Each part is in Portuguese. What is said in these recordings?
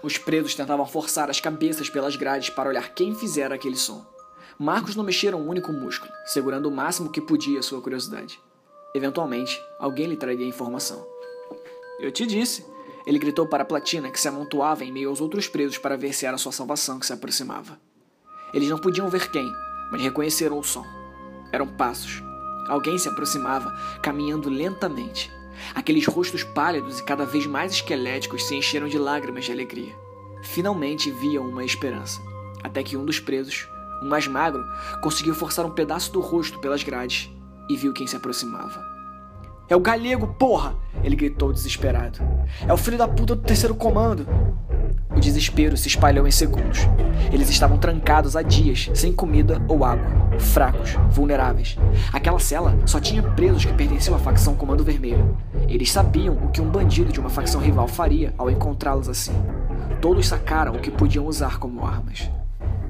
Os presos tentavam forçar as cabeças pelas grades para olhar quem fizera aquele som. Marcos não mexera um único músculo, segurando o máximo que podia sua curiosidade. Eventualmente, alguém lhe traria a informação. Eu te disse, ele gritou para a platina que se amontoava em meio aos outros presos para ver se era sua salvação que se aproximava. Eles não podiam ver quem, mas reconheceram o som. Eram passos. Alguém se aproximava, caminhando lentamente. Aqueles rostos pálidos e cada vez mais esqueléticos se encheram de lágrimas de alegria. Finalmente viam uma esperança, até que um dos presos, o mais magro, conseguiu forçar um pedaço do rosto pelas grades e viu quem se aproximava. É o Galego, porra! Ele gritou desesperado. É o filho da puta do terceiro comando! O desespero se espalhou em segundos. Eles estavam trancados há dias, sem comida ou água, fracos, vulneráveis. Aquela cela só tinha presos que pertenciam à facção Comando Vermelho. Eles sabiam o que um bandido de uma facção rival faria ao encontrá-los assim. Todos sacaram o que podiam usar como armas.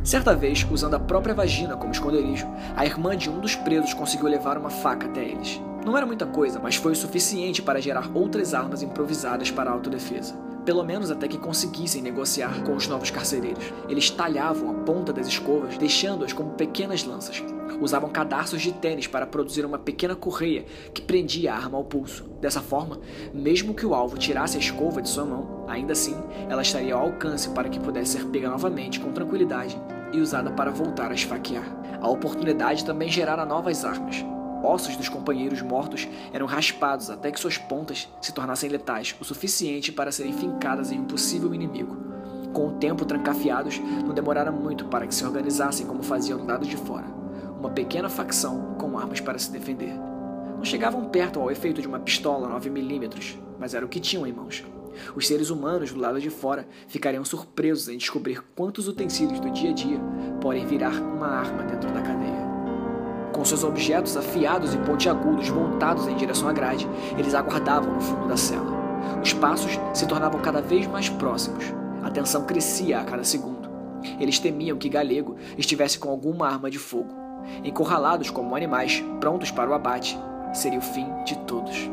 Certa vez, usando a própria vagina como esconderijo, a irmã de um dos presos conseguiu levar uma faca até eles. Não era muita coisa, mas foi o suficiente para gerar outras armas improvisadas para a autodefesa. Pelo menos até que conseguissem negociar com os novos carcereiros. Eles talhavam a ponta das escovas, deixando-as como pequenas lanças. Usavam cadarços de tênis para produzir uma pequena correia que prendia a arma ao pulso. Dessa forma, mesmo que o alvo tirasse a escova de sua mão, ainda assim, ela estaria ao alcance para que pudesse ser pega novamente com tranquilidade e usada para voltar a esfaquear. A oportunidade também gerara novas armas. Ossos dos companheiros mortos eram raspados até que suas pontas se tornassem letais o suficiente para serem fincadas em um possível inimigo. Com o tempo trancafiados, não demorara muito para que se organizassem como faziam do lado de fora. Uma pequena facção com armas para se defender. Não chegavam perto ao efeito de uma pistola 9mm, mas era o que tinham em mãos. Os seres humanos do lado de fora ficariam surpresos em descobrir quantos utensílios do dia a dia podem virar uma arma dentro da cadeia. Com seus objetos afiados e pontiagudos voltados em direção à grade, eles aguardavam no fundo da cela. Os passos se tornavam cada vez mais próximos. A tensão crescia a cada segundo. Eles temiam que Galego estivesse com alguma arma de fogo. Encurralados como animais, prontos para o abate, seria o fim de todos.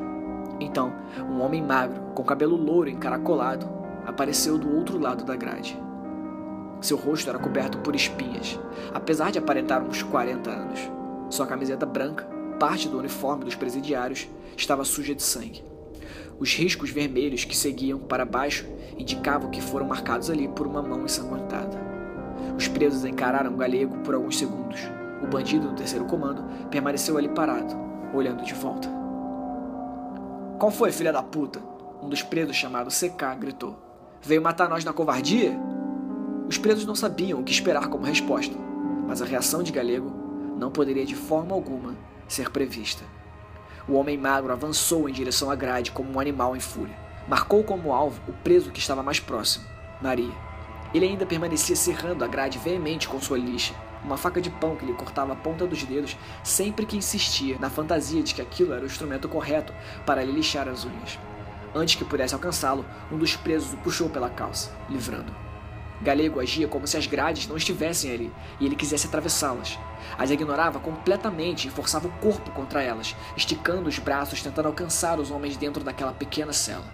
Então, um homem magro, com cabelo louro encaracolado, apareceu do outro lado da grade. Seu rosto era coberto por espinhas, apesar de aparentar uns 40 anos. Sua camiseta branca, parte do uniforme dos presidiários, estava suja de sangue. Os riscos vermelhos que seguiam para baixo indicavam que foram marcados ali por uma mão ensanguentada. Os presos encararam Galego por alguns segundos. O bandido do terceiro comando permaneceu ali parado, olhando de volta. Qual foi, filha da puta? Um dos presos, chamado CK, gritou. Veio matar nós na covardia? Os presos não sabiam o que esperar como resposta, mas a reação de Galego não poderia de forma alguma ser prevista. O homem magro avançou em direção à grade como um animal em fúria. Marcou como alvo o preso que estava mais próximo, Maria. Ele ainda permanecia serrando a grade veemente com sua lixa, uma faca de pão que lhe cortava a ponta dos dedos sempre que insistia na fantasia de que aquilo era o instrumento correto para lhe lixar as unhas. Antes que pudesse alcançá-lo, um dos presos o puxou pela calça, livrando-o. Galego agia como se as grades não estivessem ali e ele quisesse atravessá-las. As ignorava completamente e forçava o corpo contra elas, esticando os braços tentando alcançar os homens dentro daquela pequena cela.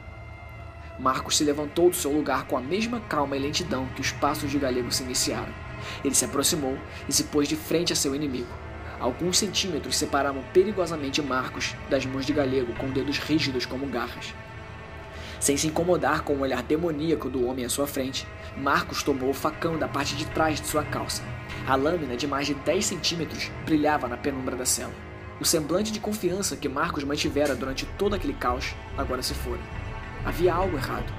Marcos se levantou do seu lugar com a mesma calma e lentidão que os passos de Galego se iniciaram. Ele se aproximou e se pôs de frente a seu inimigo. Alguns centímetros separavam perigosamente Marcos das mãos de Galego com dedos rígidos como garras. Sem se incomodar com o olhar demoníaco do homem à sua frente, Marcos tomou o facão da parte de trás de sua calça. A lâmina de mais de 10 centímetros brilhava na penumbra da cela. O semblante de confiança que Marcos mantivera durante todo aquele caos agora se fora. Havia algo errado.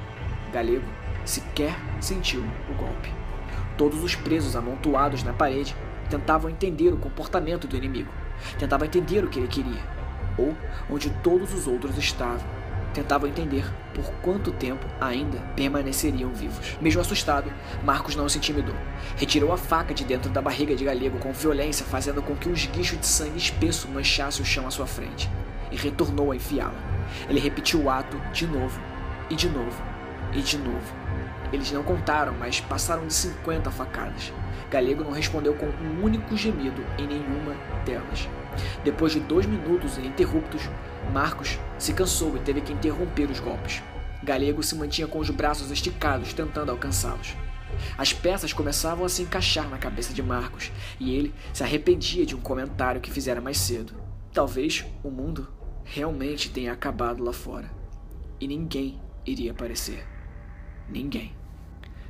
Galego sequer sentiu o golpe. Todos os presos amontoados na parede tentavam entender o comportamento do inimigo. Tentavam entender o que ele queria. Ou onde todos os outros estavam. Tentavam entender por quanto tempo ainda permaneceriam vivos. Mesmo assustado, Marcos não se intimidou. Retirou a faca de dentro da barriga de Galego com violência, fazendo com que um esguicho de sangue espesso manchasse o chão à sua frente, e retornou a enfiá-la. Ele repetiu o ato de novo, e de novo, e de novo. Eles não contaram, mas passaram de 50 facadas. Galego não respondeu com um único gemido em nenhuma delas. Depois de 2 minutos ininterruptos, Marcos se cansou e teve que interromper os golpes. Galego se mantinha com os braços esticados, tentando alcançá-los. As peças começavam a se encaixar na cabeça de Marcos, e ele se arrependia de um comentário que fizera mais cedo. Talvez o mundo realmente tenha acabado lá fora, e ninguém iria aparecer. Ninguém.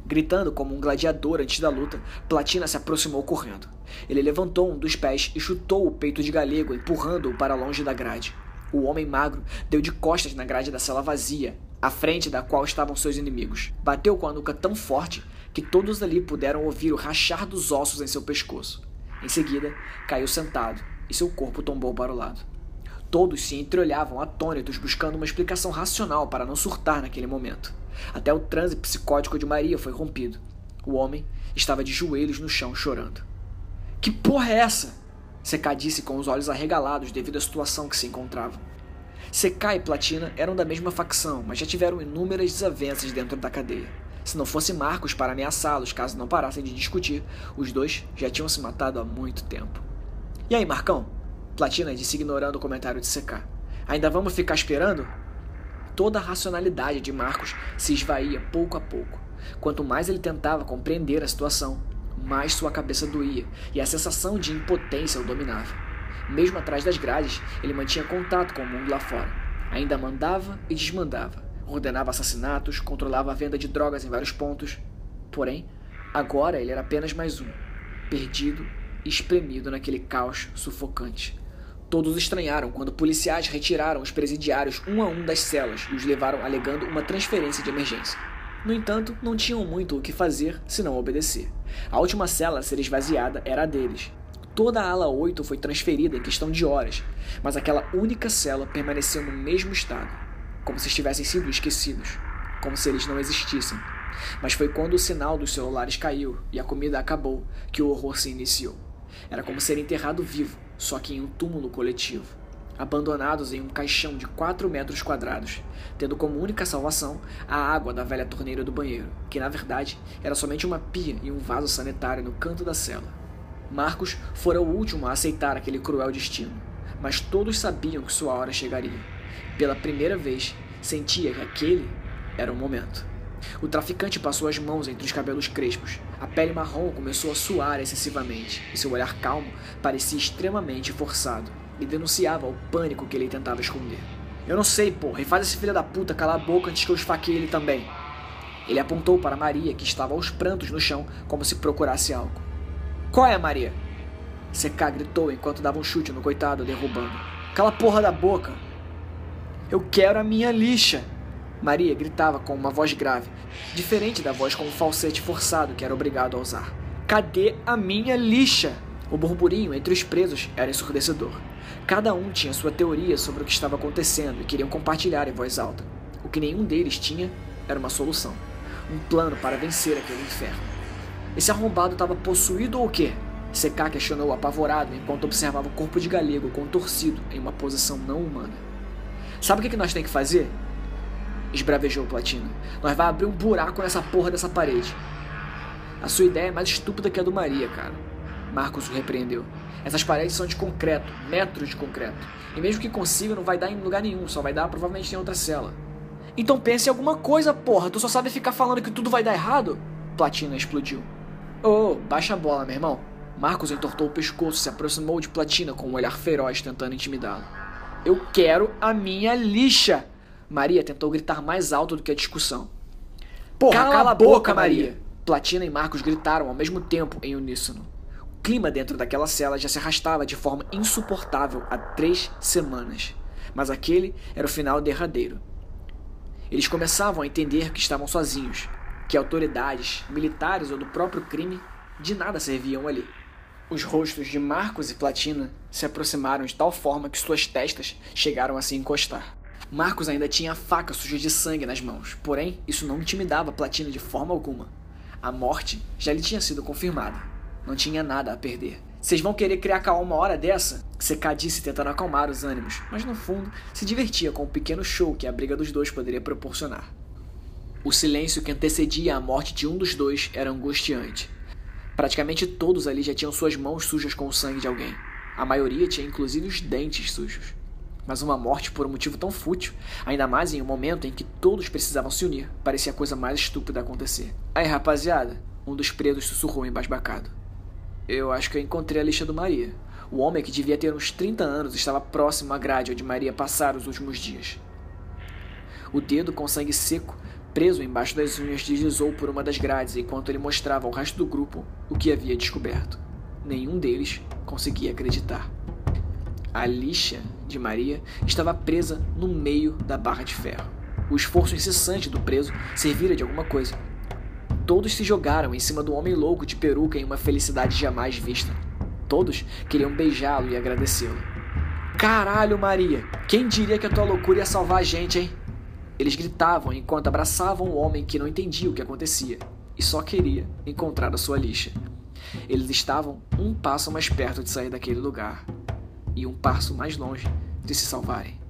Gritando como um gladiador antes da luta, Platina se aproximou correndo. Ele levantou um dos pés e chutou o peito de Galego, empurrando-o para longe da grade. O homem magro deu de costas na grade da cela vazia, à frente da qual estavam seus inimigos. Bateu com a nuca tão forte que todos ali puderam ouvir o rachar dos ossos em seu pescoço. Em seguida, caiu sentado e seu corpo tombou para o lado. Todos se entreolhavam atônitos, buscando uma explicação racional para não surtar naquele momento. Até o transe psicótico de Maria foi rompido. O homem estava de joelhos no chão, chorando. "Que porra é essa?" Seká disse com os olhos arregalados devido à situação que se encontravam. Seká e Platina eram da mesma facção, mas já tiveram inúmeras desavenças dentro da cadeia. Se não fosse Marcos para ameaçá-los caso não parassem de discutir, os dois já tinham se matado há muito tempo. "E aí, Marcão?" Platina disse, ignorando o comentário de Seká. "Ainda vamos ficar esperando?" Toda a racionalidade de Marcos se esvaía pouco a pouco. Quanto mais ele tentava compreender a situação, mais sua cabeça doía e a sensação de impotência o dominava. Mesmo atrás das grades, ele mantinha contato com o mundo lá fora. Ainda mandava e desmandava, ordenava assassinatos, controlava a venda de drogas em vários pontos. Porém, agora ele era apenas mais um, perdido e espremido naquele caos sufocante. Todos estranharam quando policiais retiraram os presidiários um a um das celas e os levaram alegando uma transferência de emergência. No entanto, não tinham muito o que fazer senão obedecer. A última cela a ser esvaziada era a deles. Toda a ala 8 foi transferida em questão de horas, mas aquela única cela permaneceu no mesmo estado, como se estivessem sido esquecidos, como se eles não existissem. Mas foi quando o sinal dos celulares caiu e a comida acabou que o horror se iniciou. Era como ser enterrado vivo, só que em um túmulo coletivo. Abandonados em um caixão de 4 metros quadrados, tendo como única salvação a água da velha torneira do banheiro, que na verdade era somente uma pia e um vaso sanitário no canto da cela. Marcos fora o último a aceitar aquele cruel destino, mas todos sabiam que sua hora chegaria. Pela primeira vez, sentia que aquele era o momento. O traficante passou as mãos entre os cabelos crespos. A pele marrom começou a suar excessivamente, e seu olhar calmo parecia extremamente forçado, e denunciava o pânico que ele tentava esconder. "Eu não sei, porra, e faz esse filho da puta calar a boca antes que eu esfaqueie ele também." Ele apontou para Maria, que estava aos prantos no chão, como se procurasse algo. "Qual é, Maria?" Seká gritou enquanto dava um chute no coitado, derrubando. "Cala a porra da boca!" "Eu quero a minha lixa!" Maria gritava com uma voz grave, diferente da voz com um falsete forçado que era obrigado a usar. "Cadê a minha lixa?" O burburinho entre os presos era ensurdecedor. Cada um tinha sua teoria sobre o que estava acontecendo e queriam compartilhar em voz alta. O que nenhum deles tinha era uma solução, um plano para vencer aquele inferno. Esse arrombado estava possuído ou o quê? Seká questionou apavorado enquanto observava o corpo de Galego contorcido em uma posição não humana. "Sabe o que nós temos que fazer?" esbravejou Platina. "Nós vai abrir um buraco nessa porra dessa parede." "A sua ideia é mais estúpida que a do Maria, cara." Marcos o repreendeu. "Essas paredes são de concreto, metros de concreto. E mesmo que consiga, não vai dar em lugar nenhum, só vai dar provavelmente em outra cela." "Então pense em alguma coisa, porra. Tu só sabe ficar falando que tudo vai dar errado?" Platina explodiu. "Oh, baixa a bola, meu irmão." Marcos entortou o pescoço e se aproximou de Platina com um olhar feroz, tentando intimidá-lo. "Eu quero a minha lixa!" Maria tentou gritar mais alto do que a discussão. "Porra, cala a boca, Maria!" Platina e Marcos gritaram ao mesmo tempo em uníssono. O clima dentro daquela cela já se arrastava de forma insuportável há 3 semanas. Mas aquele era o final derradeiro. Eles começavam a entender que estavam sozinhos, que autoridades, militares ou do próprio crime de nada serviam ali. Os rostos de Marcos e Platina se aproximaram de tal forma que suas testas chegaram a se encostar. Marcos ainda tinha a faca suja de sangue nas mãos, porém isso não intimidava Platina de forma alguma. A morte já lhe tinha sido confirmada. Não tinha nada a perder. "Vocês vão querer criar calma uma hora dessa?" Seká disse tentando acalmar os ânimos, mas no fundo se divertia com o pequeno show que a briga dos dois poderia proporcionar. O silêncio que antecedia a morte de um dos dois era angustiante. Praticamente todos ali já tinham suas mãos sujas com o sangue de alguém. A maioria tinha inclusive os dentes sujos. Mas uma morte por um motivo tão fútil, ainda mais em um momento em que todos precisavam se unir, parecia a coisa mais estúpida a acontecer. Aí, rapaziada, um dos presos sussurrou embasbacado. Eu acho que eu encontrei a lixa do Maria. O homem, que devia ter uns 30 anos, estava próximo à grade onde Maria passara os últimos dias. O dedo com sangue seco, preso embaixo das unhas, deslizou por uma das grades enquanto ele mostrava ao resto do grupo o que havia descoberto. Nenhum deles conseguia acreditar. A lixa de Maria estava presa no meio da barra de ferro. O esforço incessante do preso servira de alguma coisa. Todos se jogaram em cima do homem louco de peruca em uma felicidade jamais vista. Todos queriam beijá-lo e agradecê-lo. Caralho, Maria! Quem diria que a tua loucura ia salvar a gente, hein? Eles gritavam enquanto abraçavam o homem que não entendia o que acontecia e só queria encontrar a sua lixa. Eles estavam um passo mais perto de sair daquele lugar e um passo mais longe de se salvarem.